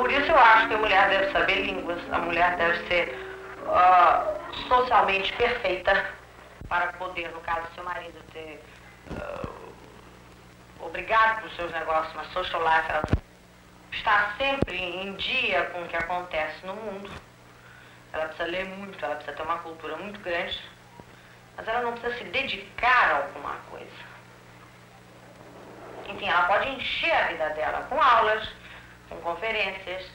Por isso eu acho que a mulher deve saber línguas, a mulher deve ser socialmente perfeita para poder, no caso do seu marido, ter obrigado por seus negócios, mas social life, ela está sempre em dia com o que acontece no mundo. Ela precisa ler muito, ela precisa ter uma cultura muito grande, mas ela não precisa se dedicar a alguma coisa. Enfim, ela pode encher a vida dela com aulas, com conferências,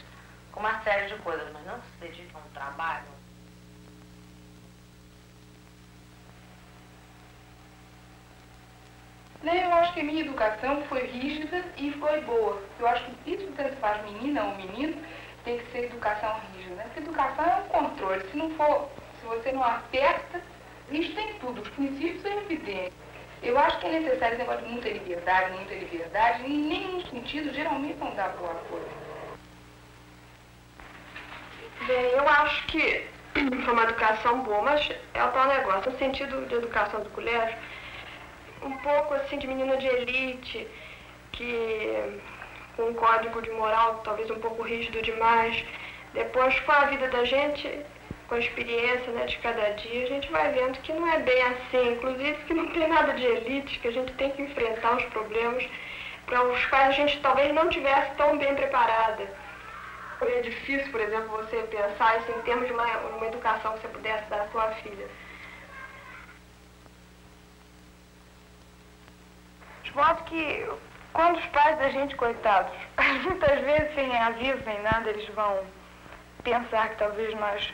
com uma série de coisas, mas não se dedica a um trabalho. Eu acho que a minha educação foi rígida e foi boa. Eu acho que isso que você faz menina ou menino tem que ser educação rígida, né? Porque educação é um controle. Se você não aperta, isso tem tudo. Os princípios são evidentes. Eu acho que é necessário esse negócio de muita liberdade, em nenhum sentido, geralmente não dá boa coisa. Bem, eu acho que foi uma educação boa, mas é o tal negócio, no sentido de educação do colégio, um pouco assim de menina de elite, que com um código de moral talvez um pouco rígido demais. Depois, com a vida da gente, com a experiência, né, de cada dia, a gente vai vendo que não é bem assim, inclusive que não tem nada de elite, que a gente tem que enfrentar os problemas para os quais a gente talvez não tivesse tão bem preparada. É difícil, por exemplo, você pensar isso em termos de uma educação que você pudesse dar à sua filha. De modo que, quando os pais da gente, coitados, muitas vezes sem aviso nem nada, eles vão pensar que talvez nós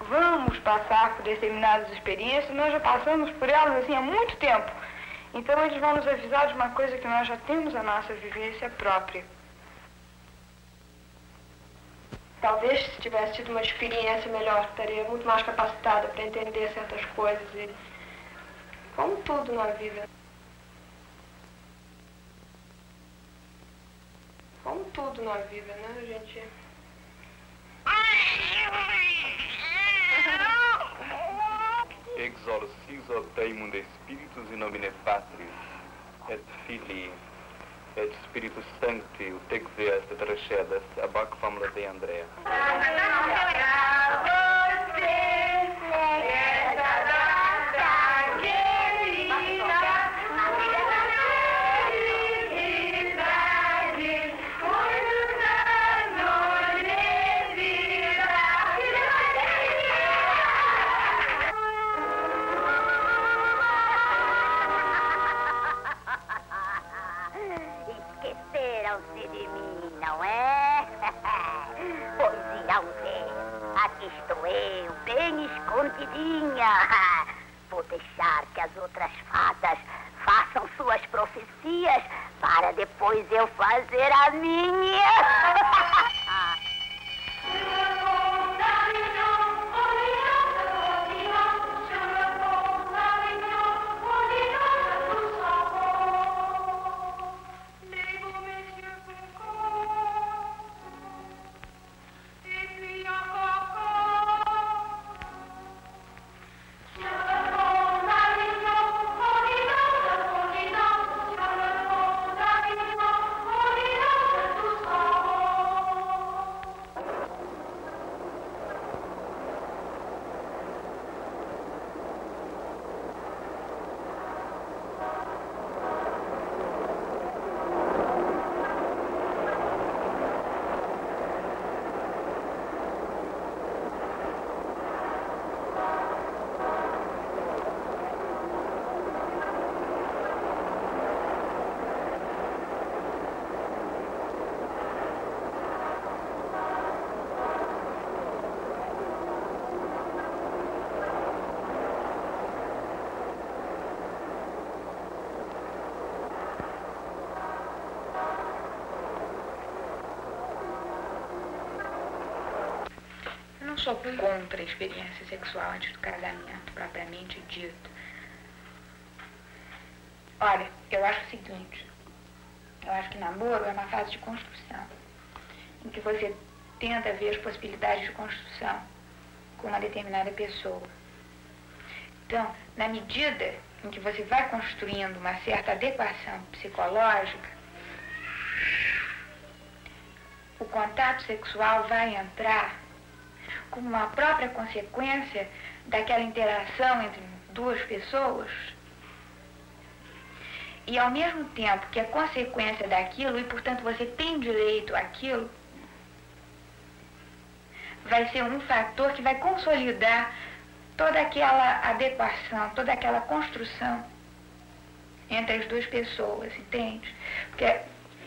vamos passar por determinadas experiências, nós já passamos por elas assim há muito tempo. Então eles vão nos avisar de uma coisa que nós já temos a nossa vivência própria. Talvez se tivesse tido uma experiência melhor, estaria muito mais capacitada para entender certas coisas e como tudo na vida. Como tudo na vida, né, gente? Exorcizo Deum de Spiritus in nomine Patris, et Filii, et Spiritus Sancti, ut exeas et recedas, abac famula de Andrea. Esqueceram-se de mim, não é? Pois irão ver. Aqui estou eu, bem escondidinha. Vou deixar que as outras fadas façam suas profecias para depois eu fazer a minha. Sou contra a experiência sexual antes do casamento, propriamente dito. Olha, eu acho o seguinte, eu acho que namoro é uma fase de construção, em que você tenta ver as possibilidades de construção com uma determinada pessoa. Então, na medida em que você vai construindo uma certa adequação psicológica, o contato sexual vai entrar como uma própria consequência daquela interação entre duas pessoas, e ao mesmo tempo que é consequência daquilo, e portanto você tem direito àquilo, vai ser um fator que vai consolidar toda aquela adequação, toda aquela construção entre as duas pessoas, entende? Porque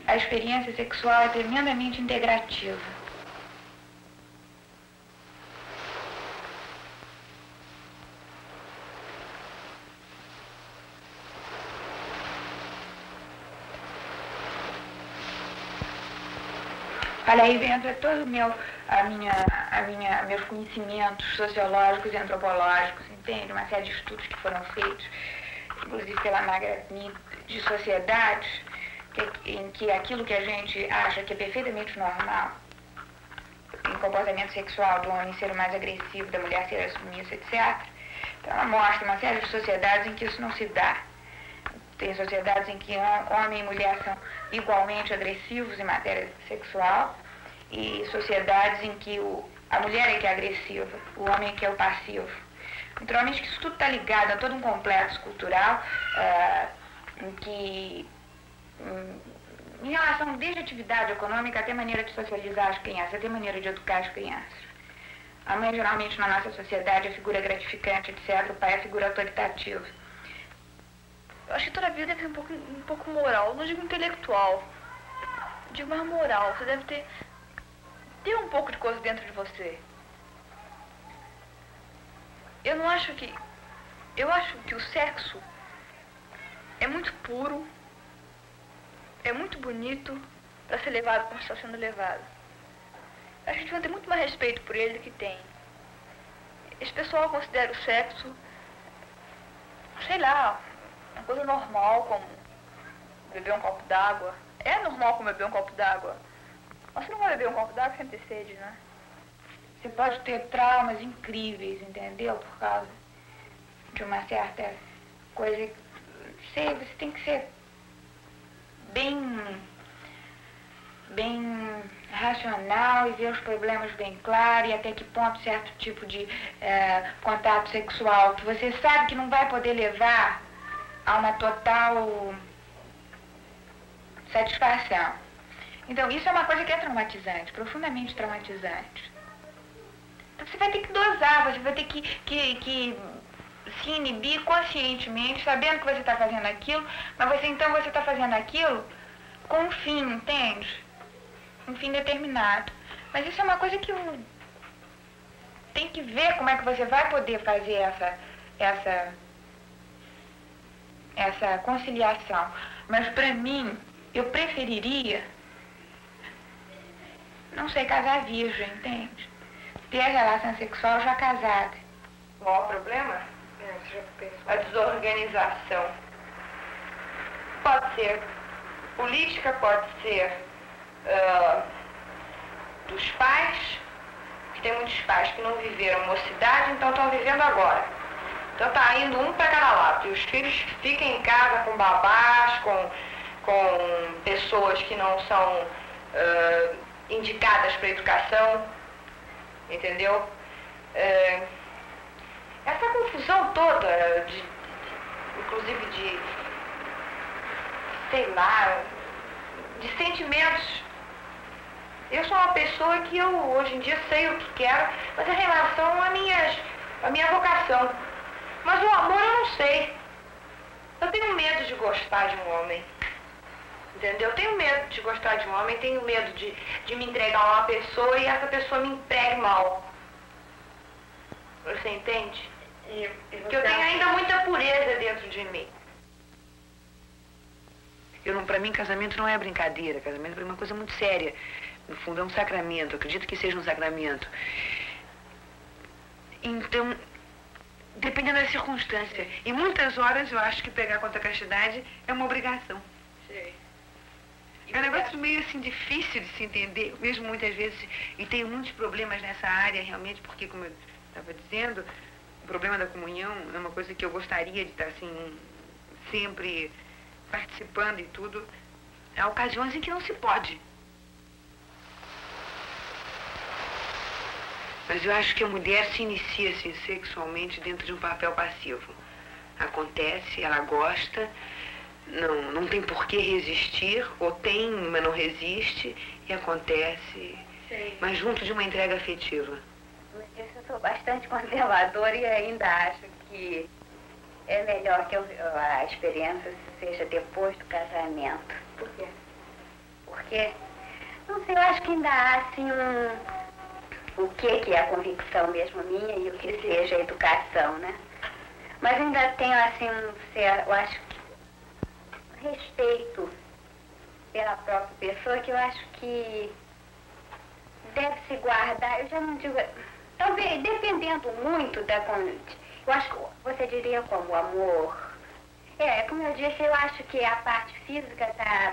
a experiência sexual é tremendamente integrativa. Olha, aí entra todo meus conhecimentos sociológicos e antropológicos, entende? Uma série de estudos que foram feitos, inclusive pela Margaret Mead, de sociedades em que aquilo que a gente acha que é perfeitamente normal, em comportamento sexual do homem ser o mais agressivo, da mulher ser a submissa, etc. Então ela mostra uma série de sociedades em que isso não se dá. Tem sociedades em que homem e mulher são igualmente agressivos em matéria sexual, e sociedades em que a mulher é que é agressiva, o homem é que é o passivo. Naturalmente que isso tudo está ligado a todo um complexo cultural em que, em relação desde a atividade econômica até maneira de socializar as crianças, até maneira de educar as crianças. A mãe geralmente na nossa sociedade é a figura gratificante, etc. O pai é a figura autoritativa. Eu acho que toda a vida deve ser um pouco moral, não digo intelectual, digo mais moral. Você deve ter um pouco de coisa dentro de você. Eu acho que o sexo é muito puro, é muito bonito para ser levado como está sendo levado. A gente vai ter muito mais respeito por ele do que tem. Esse pessoal considera o sexo, sei lá, uma coisa normal, como beber um copo d'água. É normal como beber um copo d'água. Mas você não vai beber um copo d'água sem ter sede, né? Você pode ter traumas incríveis, entendeu? Por causa de uma certa coisa. Você tem que ser bem racional e ver os problemas bem claro, e até que ponto certo tipo de contato sexual que você sabe que não vai poder levar a uma total satisfação. Então, isso é uma coisa que é traumatizante, profundamente traumatizante. Então, você vai ter que dosar, você vai ter que se inibir conscientemente, sabendo que você está fazendo aquilo, mas você está fazendo aquilo com um fim, entende? Um fim determinado. Mas isso é uma coisa que tem que ver como é que você vai poder fazer essa conciliação. Mas para mim, eu preferiria, não sei, casar virgem, entende? Ter a relação sexual já casada. O maior problema? A desorganização. Pode ser política, pode ser dos pais, que tem muitos pais que não viveram mocidade, então estão vivendo agora. Então tá indo um para cada lado. E os filhos ficam em casa com babás, com pessoas que não são indicadas para educação, entendeu? Essa confusão toda, inclusive de, sei lá, de sentimentos. Eu sou uma pessoa que eu hoje em dia sei o que quero, mas em relação à minha vocação. Mas o amor eu não sei. Eu tenho medo de gostar de um homem. Entendeu? Eu tenho medo de gostar de um homem, tenho medo de me entregar a uma pessoa e essa pessoa me empregue mal. Você entende? Porque eu tenho ainda muita pureza dentro de mim. Para mim, casamento não é brincadeira. Casamento é uma coisa muito séria. No fundo, é um sacramento. Eu acredito que seja um sacramento. Então, dependendo da circunstância. Em muitas horas, eu acho que pegar contra a castidade é uma obrigação. Sei. É um negócio meio assim difícil de se entender, mesmo muitas vezes, e tenho muitos problemas nessa área, realmente, porque, como eu estava dizendo, o problema da comunhão é uma coisa que eu gostaria de estar, assim, sempre participando e tudo. Há ocasiões em que não se pode. Mas eu acho que a mulher se inicia assim, sexualmente dentro de um papel passivo. Acontece, ela gosta, não tem por que resistir, ou tem, mas não resiste, e acontece, Sim. mas junto de uma entrega afetiva. Eu sou bastante conservadora e ainda acho que é melhor que a experiência seja depois do casamento. Por quê? Porque, não sei, eu acho que ainda há assim o que é a convicção mesmo minha e o que seja a educação, né? Mas ainda tenho assim eu acho que respeito pela própria pessoa, que eu acho que deve se guardar, eu já não digo, talvez dependendo muito eu acho que você diria como amor. Como eu disse, eu acho que a parte física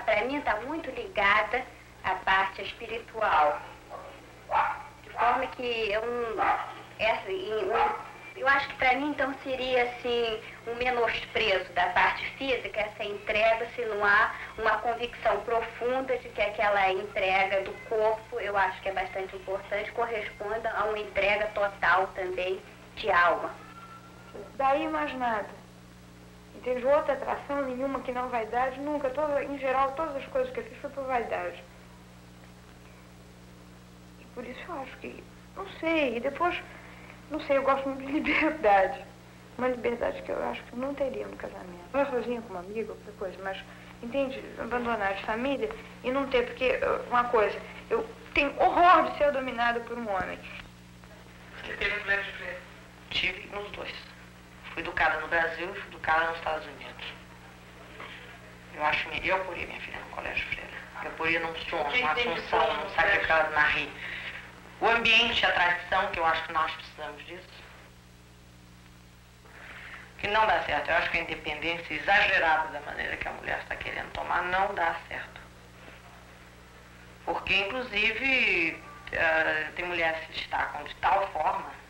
para mim está muito ligada à parte espiritual. De forma que eu acho que para mim então seria assim um menosprezo da parte física, essa entrega, se não há uma convicção profunda de que aquela entrega do corpo, eu acho que é bastante importante, corresponda a uma entrega total também de alma. Daí mais nada. Não teve outra atração nenhuma que não vaidade, nunca. Em geral, todas as coisas que eu fiz foi por vaidade. E por isso eu acho que, não sei, e depois, não sei, eu gosto muito de liberdade. Uma liberdade que eu acho que eu não teria no casamento. Eu sozinha com uma amiga, outra coisa, mas, entende, abandonar de família e não ter, porque, uma coisa, eu tenho horror de ser dominada por um homem. Você teve um colégio de freira? Tive nos dois. Fui educada no Brasil e fui educada nos Estados Unidos. Eu poria minha filha no colégio freira. Eu poria num Som, numa Assunção, num Sacré-Cœur, na Rie. O ambiente, a tradição, que eu acho que nós precisamos disso. Que não dá certo. Eu acho que a independência exagerada da maneira que a mulher está querendo tomar não dá certo. Porque, inclusive, tem mulheres que se destacam de tal forma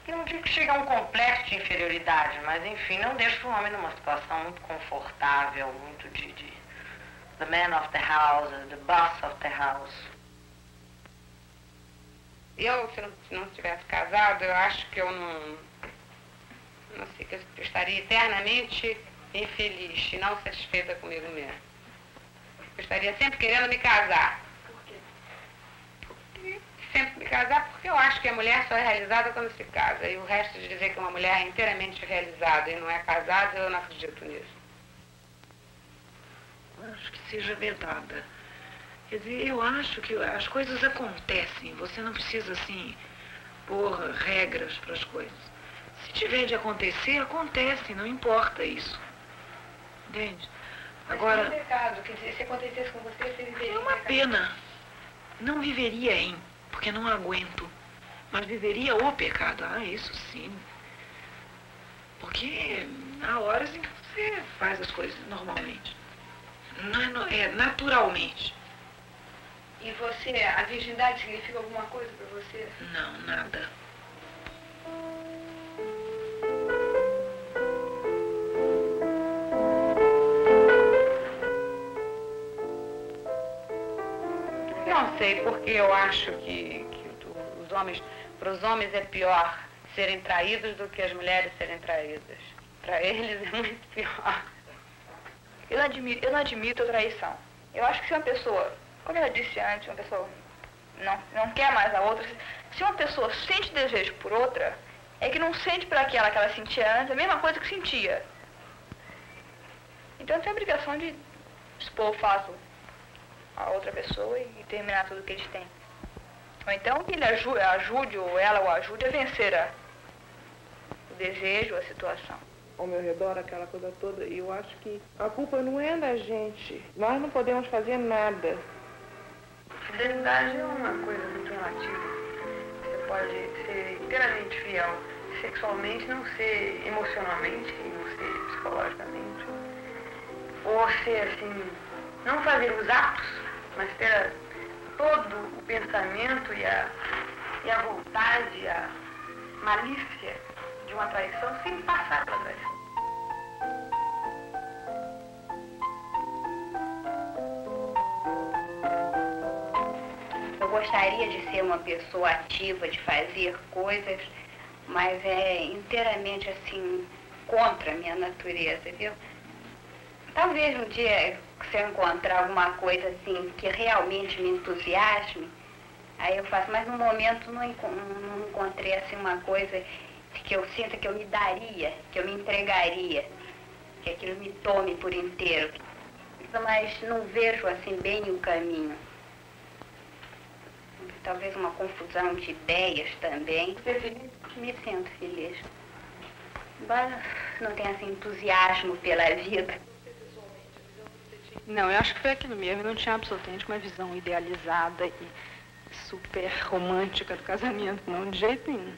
que não digo que chega a um complexo de inferioridade, mas enfim, não deixa o homem numa situação muito confortável, muito de the man of the house, the boss of the house. Eu, se não tivesse casado, eu acho que eu não sei, que eu estaria eternamente infeliz e não satisfeita comigo mesma. Eu estaria sempre querendo me casar. Por quê? Sempre me casar porque eu acho que a mulher só é realizada quando se casa. E o resto de dizer que uma mulher é inteiramente realizada e não é casada, eu não acredito nisso. Eu acho que seja vedada. Quer dizer, eu acho que as coisas acontecem. Você não precisa, assim, pôr regras para as coisas. Se tiver de acontecer, acontece, não importa isso. Entende? Agora, é um pecado, quer dizer, se acontecesse com você, você viveria. é uma pena. Não viveria porque não aguento. Mas viveria o pecado. Ah, isso sim. Porque há horas em que você faz as coisas normalmente. Naturalmente. E você, a virgindade significa alguma coisa para você? Não, nada. Não sei, porque eu acho que os homens, para os homens é pior serem traídos do que as mulheres serem traídas. Para eles é muito pior. Eu não admito a traição. Eu acho que se uma pessoa, como eu disse antes, uma pessoa não quer mais a outra, se uma pessoa sente desejo por outra, é que não sente por aquela que ela sentia antes, a mesma coisa que sentia. Então tem a obrigação de expor o fato a outra pessoa e terminar tudo que eles têm. Ou então que ele ajude, ou ela o ajude a vencer o desejo, a situação. Ao meu redor, aquela coisa toda, e eu acho que a culpa não é da gente. Nós não podemos fazer nada. Fidelidade é uma coisa muito relativa. Você pode ser inteiramente fiel sexualmente, não ser emocionalmente e não ser psicologicamente. Ou ser assim, não fazer os atos, mas ter todo o pensamento e a vontade, a malícia de uma traição sem passar pela traição. Eu gostaria de ser uma pessoa ativa, de fazer coisas, mas é inteiramente, assim, contra a minha natureza, viu? Talvez um dia, se eu encontrar alguma coisa, assim, que realmente me entusiasme, aí eu faço, mas no momento não encontrei, assim, uma coisa que eu sinta que eu me daria, que eu me entregaria, que aquilo me tome por inteiro. Mas não vejo, assim, bem o caminho. Talvez uma confusão de ideias também. Me sinto feliz. Embora não tenha, assim, entusiasmo pela vida. Não, eu acho que foi aquilo mesmo. Eu não tinha absolutamente uma visão idealizada e super romântica do casamento, não, de jeito nenhum.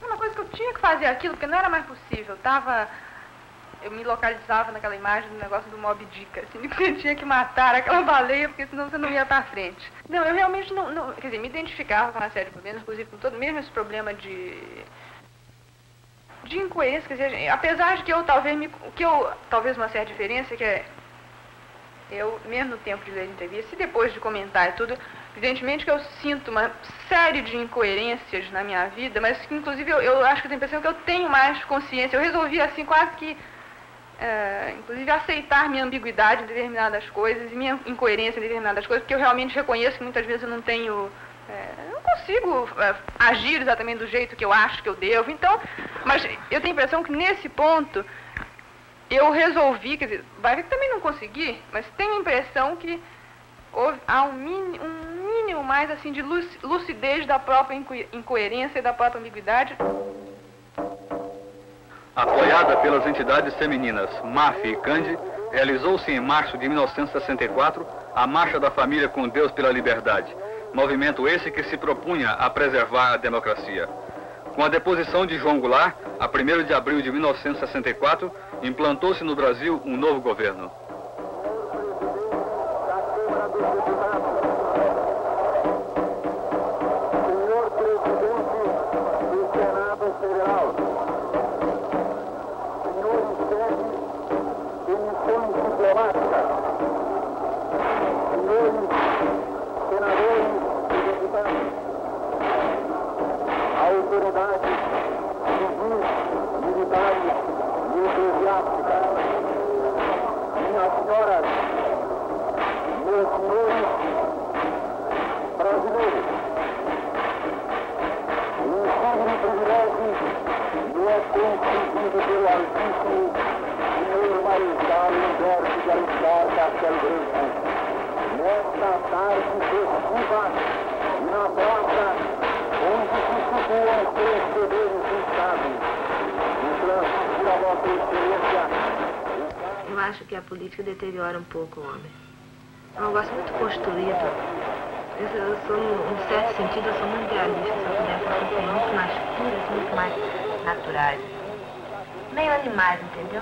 Uma coisa que eu tinha que fazer aquilo, porque não era mais possível. Eu me localizava naquela imagem do negócio do Moby Dick, assim, que você tinha que matar aquela baleia, porque senão você não ia pra frente. Não, eu realmente não quer dizer, me identificava com uma série de problemas, inclusive com todo, mesmo esse problema de incoerência, quer dizer, apesar de que talvez uma certa diferença, que é, eu, mesmo no tempo de ler entrevista e depois de comentar e tudo, evidentemente que eu sinto uma série de incoerências na minha vida, mas que, inclusive, eu acho que eu tenho a impressão que eu tenho mais consciência. Eu resolvi, assim, quase que, inclusive, aceitar minha ambiguidade em determinadas coisas e minha incoerência em determinadas coisas, porque eu realmente reconheço que muitas vezes eu não tenho... não consigo agir exatamente do jeito que eu acho que eu devo. Então, mas eu tenho a impressão que, nesse ponto, eu resolvi, quer dizer, vai ver que também não consegui, mas tenho a impressão que há um mínimo mais, assim, de lucidez da própria incoerência e da própria ambiguidade. Apoiada pelas entidades femininas MAF e CANDE, realizou-se em março de 1964 a Marcha da Família com Deus pela Liberdade, movimento esse que se propunha a preservar a democracia. Com a deposição de João Goulart, a 1º de abril de 1964, implantou-se no Brasil um novo governo. Senhor Presidente do Senado Federal, senhores chefes de missões diplomáticas, senhores senadores e deputados, autoridades civis, militares e eclesiásticas, minhas senhoras, meus senhores brasileiros, o insigne privilégio me é concedido pelo Altíssimo Senhor Marechal Humberto de Alencar Castelo Branco, nesta tarde festiva e na praça onde se situam os 3 poderes do Estado, e transmitir a Vossa Excelência. Eu acho que a política deteriora um pouco o homem. É um negócio muito construído. Eu sou, num certo sentido, eu sou muito realista. Se eu pudesse, assim, ser muito mais puras, muito mais naturais. Meio animais, entendeu?